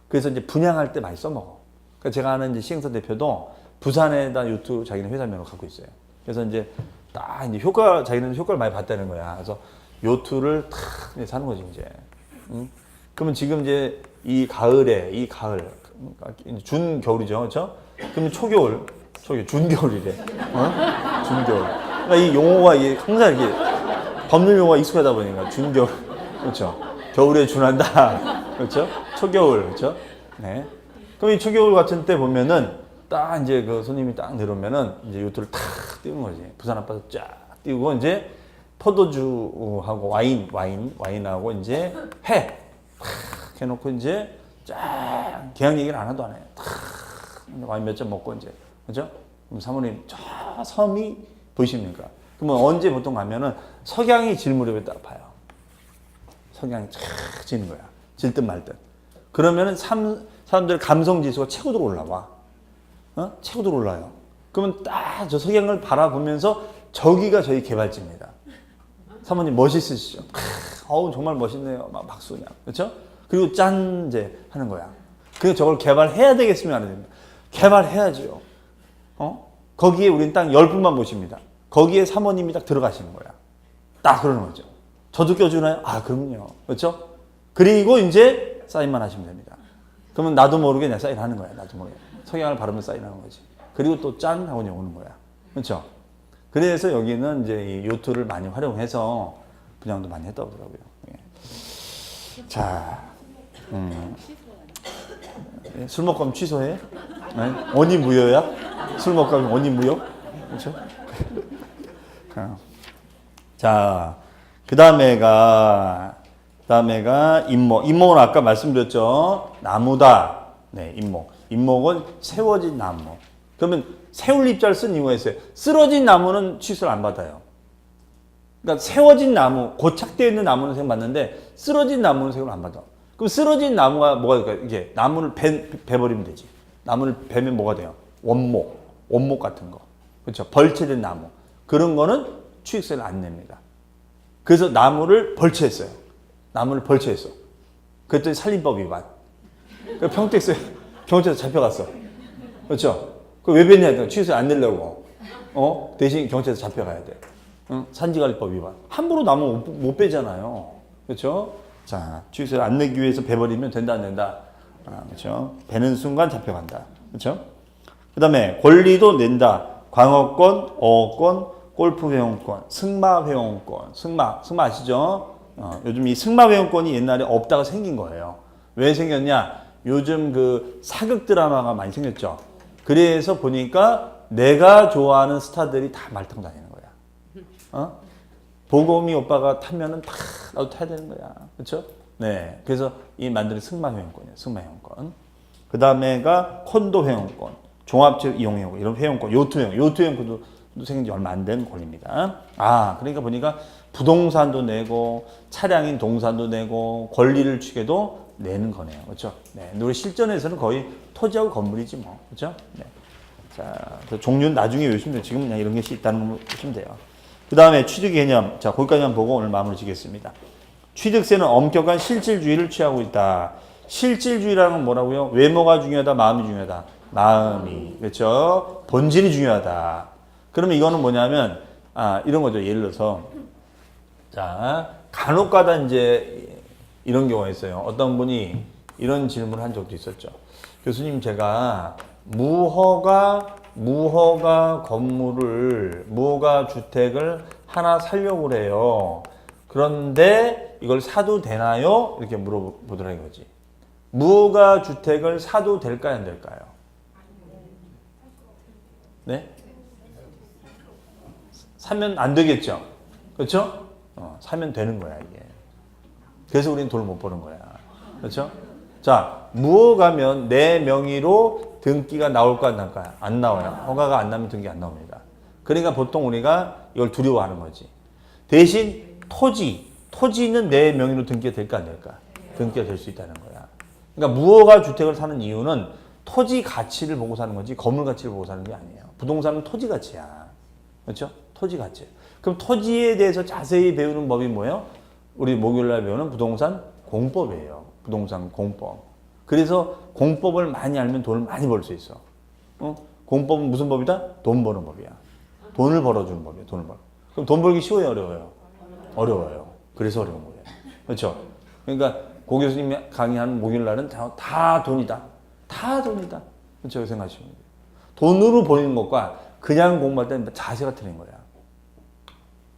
그래서 이제 분양할 때 많이 써먹어. 그러니까 제가 아는 이제 시행사 대표도 부산에다 요트 자기는 회사명을 갖고 있어요. 그래서 이제 딱 이제 자기는 효과를 많이 봤다는 거야. 그래서 요트를 탁 사는 거지, 이제. 그러면 지금 이제 이 가을, 준 겨울이죠. 그렇죠? 그러면 초겨울, 준겨울이래. 준겨울. 그러니까 이 용어가 이게 항상 이렇게 법률 용어가 익숙하다 보니까 준겨울. 그렇죠? 겨울에 준한다. 그렇죠? 초겨울. 그렇죠? 네. 그럼 이 초겨울 같은 때 보면은 딱 이제 그 손님이 딱 내려오면은 이제 요트를 탁 띄우는 거지. 부산 앞바다 쫙 띄우고 이제 포도주하고 와인하고 이제 회 탁 해놓고 이제 쫙 계약 얘기를 안 해도 안 해. 탁 와인 몇 잔 먹고 이제 그죠? 그럼 사모님 저 섬이 보이십니까? 그러면 언제 보통 가면은 석양이 질 무렵에 딱 봐요. 석양이 쫙 지는 거야. 질 듯 말 듯. 그러면은 사람들 감성 지수가 최고로 올라와. 최고로 올라요. 그러면 딱 저 석양을 바라보면서 저기가 저희 개발지입니다. 사모님 멋있으시죠? 어우 정말 멋있네요. 막 박수 그냥. 그렇죠? 그리고 짠 이제 하는 거야. 그래서 저걸 개발해야 되겠으면 안 됩니다. 개발해야죠. 거기에 우린 딱 10분만 모십니다. 거기에 사모님이 딱 들어가시는 거야. 딱 그러는 거죠. 저도 껴주나요? 아, 그럼요. 그렇죠? 그리고 이제 사인만 하시면 됩니다. 그러면 나도 모르게 내가 사인하는 거야. 나도 모르게. 성향을 바르면 사인하는 거지. 그리고 또 짠 하고 오는 거야. 그렇죠? 그래서 여기는 이제 이 요트를 많이 활용해서 분양도 많이 했다고 하더라고요. 예. 자, 술 먹고 하면 취소해? 네? 원인 무효야? 술 먹고 하면 원인 무효? 그렇죠? 자, 그 다음에가 임목. 임목은 아까 말씀드렸죠. 나무다. 네, 임목. 임목은 세워진 나무. 그러면 세울 입자를 쓴 이유가 있어요. 쓰러진 나무는 취소를 안 받아요. 그러니까 세워진 나무, 고착되어 있는 나무는 세워받는데 쓰러진 나무는 세우를 안 받아. 그럼 쓰러진 나무가 뭐가 될까요? 이게 나무를 베버리면 되지. 나무를 베면 뭐가 돼요? 원목 같은 거. 그렇죠? 벌채된 나무. 그런 거는 취득세를 안 냅니다. 그래서 나무를 벌채했어요. 나무를 벌채했어. 그랬더니 살림법 위반. 평택세 경찰서 잡혀갔어. 그렇죠? 그 왜 뱉냐? 취득세 안 내려고. 대신 경찰서 잡혀가야 돼. 산지관리법 위반. 함부로 나무 못 빼잖아요. 그렇죠? 자, 취득세를 안 내기 위해서 베버리면 된다 안 된다. 그렇죠? 베는 순간 잡혀간다. 그렇죠? 그다음에 권리도 낸다. 광어권, 어권, 골프 회원권, 승마 회원권. 승마 아시죠? 요즘 이 승마 회원권이 옛날에 없다가 생긴 거예요. 왜 생겼냐? 요즘 그 사극 드라마가 많이 생겼죠. 그래서 보니까 내가 좋아하는 스타들이 다 말 타고 다니는 거야. 보검이 오빠가 타면은 다 나도 타야 되는 거야. 그렇죠? 네. 그래서 이 만드는 승마 회원권이에요. 승마 회원권. 그 다음에가 콘도 회원권, 종합적 이용 회원권, 이런 회원권, 요트 회원권도 생긴 지 얼마 안 된 권리입니다. 그러니까 보니까 부동산도 내고 차량인 동산도 내고 권리를 주게도 내는 거네요. 그렇죠? 네. 우리 실전에서는 거의 토지하고 건물이지 뭐. 그렇죠? 네. 자, 종류는 나중에 외우시면 돼요. 지금 그냥 이런 게 있다는 거 보시면 돼요. 그 다음에 취득 개념. 자, 거기까지만 보고 오늘 마무리 짓겠습니다. 취득세는 엄격한 실질주의를 취하고 있다. 실질주의라는 건 뭐라고요? 외모가 중요하다, 마음이 중요하다. 마음이. 그렇죠? 본질이 중요하다. 그러면 이거는 뭐냐면, 이런 거죠. 예를 들어서, 자, 간혹 가다 이제 이런 경우가 있어요. 어떤 분이 이런 질문을 한 적도 있었죠. 교수님, 제가 무허가 건물을, 무허가 주택을 하나 살려고 그래요. 그런데 이걸 사도 되나요? 이렇게 물어보더라 이거지. 무허가 주택을 사도 될까요? 안 될까요? 네? 사면 안 되겠죠? 그렇죠? 사면 되는 거야 이게. 그래서 우리는 돈을 못 버는 거야. 그렇죠? 자, 무허가면 내 명의로 등기가 나올까 안 나올까요? 안 나와요. 허가가 안 나면 등기 안 나옵니다. 그러니까 보통 우리가 이걸 두려워하는 거지. 대신 토지는 내 명의로 등기가 될까 안 될까? 등기가 될 수 있다는 거야. 그러니까 무허가 주택을 사는 이유는 토지 가치를 보고 사는 거지 건물 가치를 보고 사는 게 아니에요. 부동산은 토지 가치야. 그렇죠? 토지 가치. 그럼 토지에 대해서 자세히 배우는 법이 뭐예요? 우리 목요일날 배우는 부동산 공법이에요. 부동산 공법. 그래서 공법을 많이 알면 돈을 많이 벌 수 있어. 공법은 무슨 법이다? 돈 버는 법이야. 돈을 벌어주는 법이야. 돈을 벌어. 그럼 돈 벌기 쉬워요, 어려워요? 어려워요. 그래서 어려운 거예요. 그렇죠? 그러니까 고 교수님이 강의하는 목요일날은 다 돈이다. 다 돈이다. 그렇죠? 생각하시면 돼요. 돈으로 버리는 것과 그냥 공부할 때는 자세가 틀린 거야.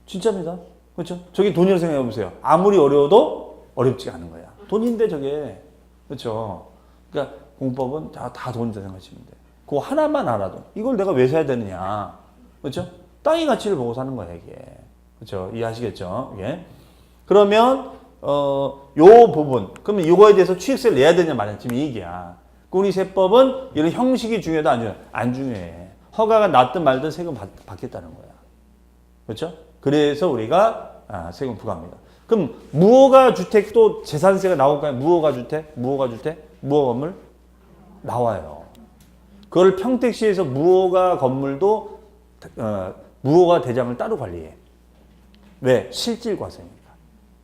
진짜입니다. 그렇죠? 저게 돈이라고 생각해 보세요. 아무리 어려워도 어렵지가 않은 거야. 돈인데 저게. 그렇죠? 그러니까 공법은 다 돈이다 생각하시면 돼. 그거 하나만 알아도 이걸 내가 왜 사야 되느냐. 그렇죠? 땅의 가치를 보고 사는 거야 이게. 그렇죠? 이해하시겠죠? 예. 그러면 요 부분 그러면 이거에 대해서 취득세를 내야 되냐 말이야. 지금 이 얘기야. 우리 세법은 이런 형식이 중요하다 안 중요해? 안 중요해. 허가가 났든 말든 세금 받겠다는 거야. 그렇죠? 그래서 우리가 세금 부과합니다. 그럼 무허가 주택도 재산세가 나올까요? 무허가 주택, 무허가 건물 나와요. 그걸 평택시에서 무허가 건물도 무허가 대장을 따로 관리해. 왜? 실질 과세입니다.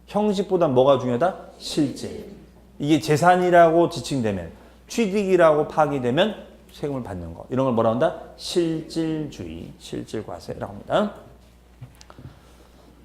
형식보다 뭐가 중요하다? 실질. 이게 재산이라고 지칭되면, 취득이라고 파기되면 세금을 받는 거. 이런 걸 뭐라고 한다? 실질주의, 실질과세라고 합니다.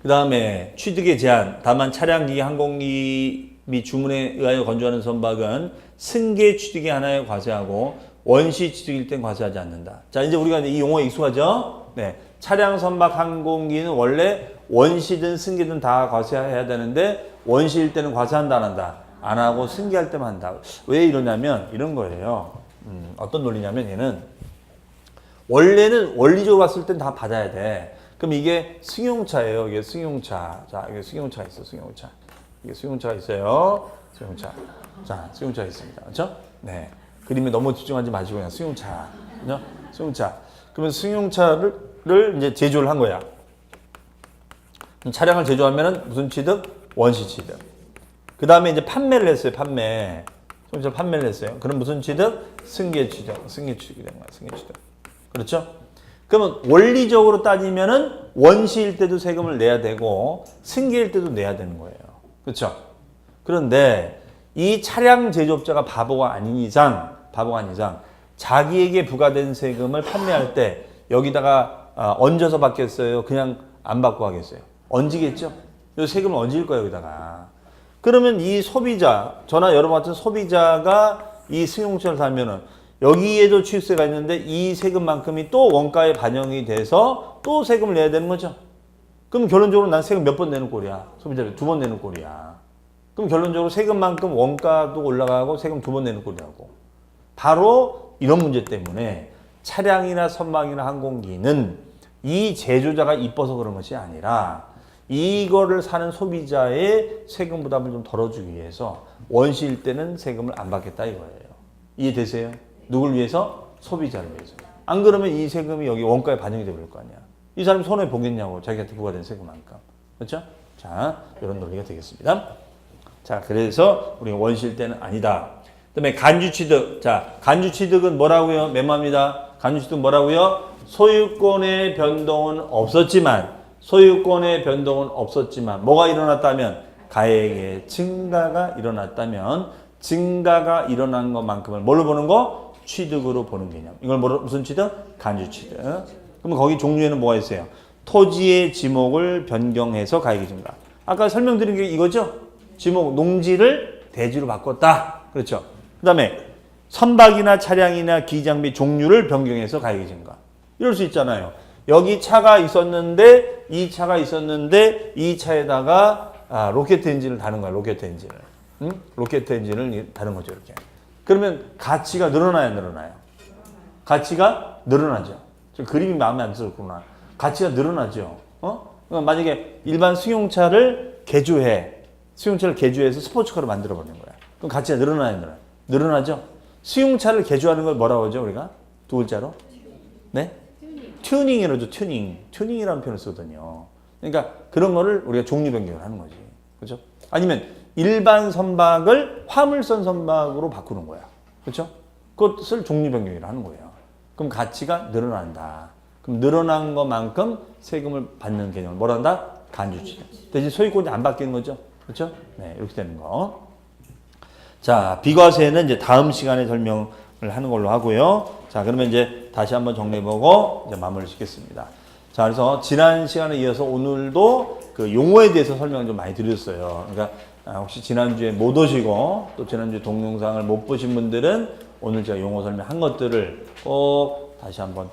그 다음에 취득의 제한. 다만 차량, 기기, 항공기 및 주문에 의하여 건조하는 선박은 승계 취득이 하나에 과세하고 원시 취득일 땐 과세하지 않는다. 자, 이제 우리가 이 용어에 익숙하죠? 네. 차량, 선박, 항공기는 원래 원시든 승계든 다 과세해야 되는데 원시일 때는 과세한다 안 한다? 안 하고 승계할 때만 한다. 왜 이러냐면 이런 거예요. 어떤 논리냐면 얘는 원래는 원리적으로 봤을 땐 다 받아야 돼. 그럼 이게 승용차예요. 이게 승용차. 자, 이게 승용차 있어. 승용차. 이게 승용차가 있어요. 승용차. 자, 승용차가 있습니다. 그렇죠? 네. 그림에 너무 집중하지 마시고 그냥 승용차. 그죠? 승용차. 그러면 승용차를 이제 제조를 한 거야. 차량을 제조하면은 무슨 취득? 원시 취득. 그 다음에 이제 판매를 했어요. 판매. 승용차 판매를 했어요. 그럼 무슨 취득? 승계 취득. 승계 취득이 되는 거야. 승계 취득. 그렇죠? 그러면 원리적으로 따지면은 원시일 때도 세금을 내야 되고 승계일 때도 내야 되는 거예요. 그렇죠? 그런데 이 차량 제조업자가 바보가 아닌 이상 자기에게 부과된 세금을 판매할 때 여기다가 얹어서 받겠어요? 그냥 안 받고 하겠어요? 얹이겠죠? 이 세금을 얹을 거예요, 여기다가. 그러면 이 소비자, 저나 여러분 같은 소비자가 이 승용차를 사면은 여기에도 취득세가 있는데 이 세금만큼이 또 원가에 반영이 돼서 또 세금을 내야 되는 거죠. 그럼 결론적으로 난 세금 몇 번 내는 꼴이야? 소비자를 2번 내는 꼴이야. 그럼 결론적으로 세금만큼 원가도 올라가고 세금 2번 내는 꼴이라고. 바로 이런 문제 때문에 차량이나 선박이나 항공기는 이 제조자가 이뻐서 그런 것이 아니라 이거를 사는 소비자의 세금 부담을 좀 덜어주기 위해서 원시일 때는 세금을 안 받겠다 이거예요. 이해되세요? 누굴 위해서? 소비자를 위해서. 안 그러면 이 세금이 여기 원가에 반영이 되버릴 거 아니야. 이 사람이 손해 보겠냐고, 자기한테 부과된 세금만큼. 그렇죠? 자, 이런 논리가 되겠습니다. 자, 그래서 우리가 원시일 때는 아니다. 그 다음에 간주취득. 자, 간주취득은 뭐라고요? 메모합니다. 간주취득은 뭐라고요? 소유권의 변동은 없었지만 뭐가 일어났다면 가액의 증가가 일어났다면 증가가 일어난 것만큼을 뭘로 보는 거? 취득으로 보는 개념. 이걸 무슨 취득? 간주취득. 그럼 거기 종류에는 뭐가 있어요? 토지의 지목을 변경해서 가액이 증가. 아까 설명드린 게 이거죠? 지목, 농지를 대지로 바꿨다. 그렇죠? 그 다음에 선박이나 차량이나 기장비 종류를 변경해서 가액이 증가. 이럴 수 있잖아요. 여기 차가 있었는데 이 차에다가 로켓 엔진을 다는 거야. 로켓 엔진을. 응? 로켓 엔진을 다는 거죠. 이렇게. 그러면 가치가 늘어나요? 가치가 늘어나죠. 저 그림이 마음에 안 들었구나. 가치가 늘어나죠. 그러니까 만약에 일반 승용차를 개조해서 스포츠카로 만들어버리는 거야. 그럼 가치가 늘어나요? 늘어나죠? 승용차를 개조하는 걸 뭐라고 하죠, 우리가? 두 글자로? 네? 튜닝이라죠, 튜닝. 튜닝이라는 표현을 쓰거든요. 그러니까 그런 거를 우리가 종류 변경을 하는 거지. 그렇죠? 아니면 일반 선박을 화물선 선박으로 바꾸는 거야. 그렇죠? 그것을 종류 변경이라 하는 거예요. 그럼 가치가 늘어난다. 그럼 늘어난 것만큼 세금을 받는 개념을 뭐라 한다? 간주취득. 대신 소유권이 안 바뀌는 거죠. 그렇죠? 네, 이렇게 되는 거. 자, 비과세는 이제 다음 시간에 설명을 하는 걸로 하고요. 자, 그러면 이제 다시 한번 정리해보고 이제 마무리를 짓겠습니다. 자, 그래서 지난 시간에 이어서 오늘도 그 용어에 대해서 설명을 좀 많이 드렸어요. 그러니까 혹시 지난주에 못 오시고 또 지난주 동영상을 못 보신 분들은 오늘 제가 용어 설명한 것들을 꼭 다시 한번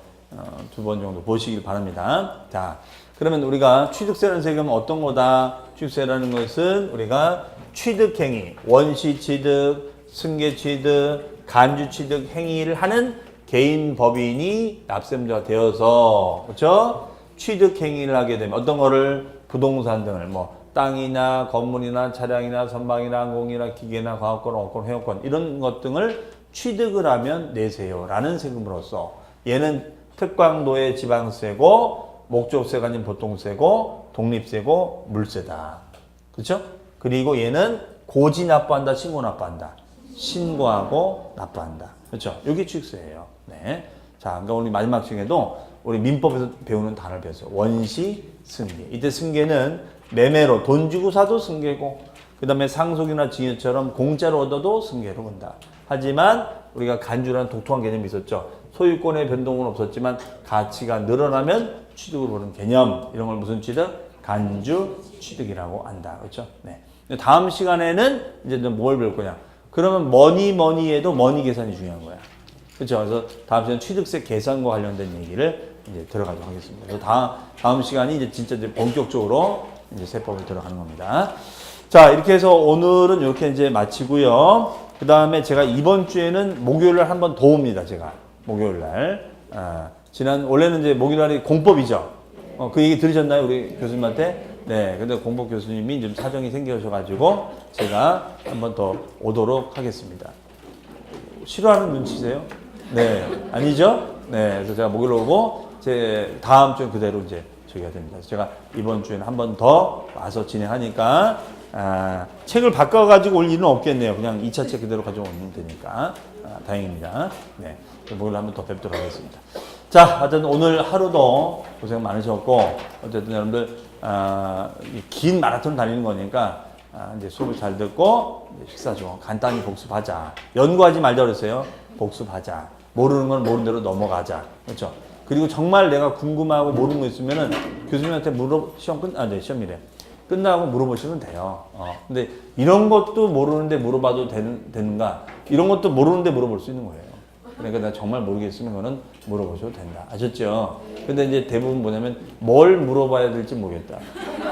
2번 정도 보시길 바랍니다. 자, 그러면 우리가 취득세라는 세금은 어떤 거다? 취득세라는 것은 우리가 취득행위, 원시취득, 승계취득, 간주취득 행위를 하는 개인 법인이 납세자가 되어서 그렇죠? 취득행위를 하게 되면 어떤 거를 부동산 등을 뭐 땅이나 건물이나 차량이나 선박이나 항공이나 기계나 과학권, 어권, 회원권 이런 것 등을 취득을 하면 내세요라는 세금으로서 얘는 특광도의 지방세고 목적세가 아닌 보통세고 독립세고 물세다. 그렇죠? 그리고 얘는 고지 납부한다, 신고 납부한다. 신고하고 납부한다. 그렇죠? 이게 취득세예요. 네. 자, 그러니까 우리 마지막 시간에도 우리 민법에서 배우는 단어를 배웠어요. 원시, 승계. 이때 승계는 매매로 돈 주고 사도 승계고 그 다음에 상속이나 증여처럼 공짜로 얻어도 승계로 본다. 하지만 우리가 간주라는 독특한 개념이 있었죠. 소유권의 변동은 없었지만 가치가 늘어나면 취득을 보는 개념. 이런 걸 무슨 취득? 간주 취득이라고 한다. 그렇죠? 네. 다음 시간에는 이제 뭘 배울 거냐? 그러면 머니에도 머니 계산이 중요한 거야. 그렇죠? 그래서 다음 시간 취득세 계산과 관련된 얘기를 이제 들어가도록 하겠습니다. 그래서 다음 시간이 이제 진짜 이제 본격적으로 이제 세법을 들어가는 겁니다. 자, 이렇게 해서 오늘은 이렇게 이제 마치고요. 그 다음에 제가 이번 주에는 목요일날 한 번 더 옵니다. 제가 목요일날. 원래는 이제 목요일날이 공법이죠. 그 얘기 들으셨나요? 우리 교수님한테? 네. 근데 공법 교수님이 좀 사정이 생겨셔가지고 제가 한 번 더 오도록 하겠습니다. 싫어하는 눈치세요? 네. 아니죠? 네. 그래서 제가 목요일 오고 제 다음 주는 그대로 이제 저기가 됩니다. 그래서 제가 이번 주에는 한 번 더 와서 진행하니까 책을 바꿔가지고 올 일은 없겠네요. 그냥 2차 책 그대로 가져오면 되니까. 다행입니다. 네. 목요일 한 번 더 뵙도록 하겠습니다. 자, 하여튼 오늘 하루도 고생 많으셨고, 어쨌든 여러분들, 긴 마라톤 달리는 거니까, 이제 수업을 잘 듣고, 식사 좀 간단히 복습하자. 연구하지 말자 그랬어요. 복습하자. 모르는 건 모르는 대로 넘어가자. 그렇죠? 그리고 정말 내가 궁금하고 모르는 거 있으면은 교수님한테 시험이래. 끝나고 물어보시면 돼요. 근데 이런 것도 모르는데 물어봐도 되는가? 이런 것도 모르는데 물어볼 수 있는 거예요. 그러니까 내가 정말 모르겠으면 그거는 물어보셔도 된다. 아셨죠? 근데 이제 대부분 뭐냐면 뭘 물어봐야 될지 모르겠다.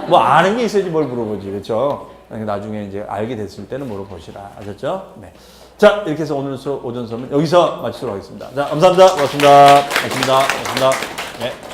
뭐 아는 게 있어야지 뭘 물어보지. 그렇죠? 그러니까 나중에 이제 알게 됐을 때는 물어보시라. 아셨죠? 네. 자, 이렇게 해서 오늘 오전 수업은 여기서 마치도록 하겠습니다. 자, 감사합니다. 고맙습니다. 고맙습니다. 고맙습니다. 네.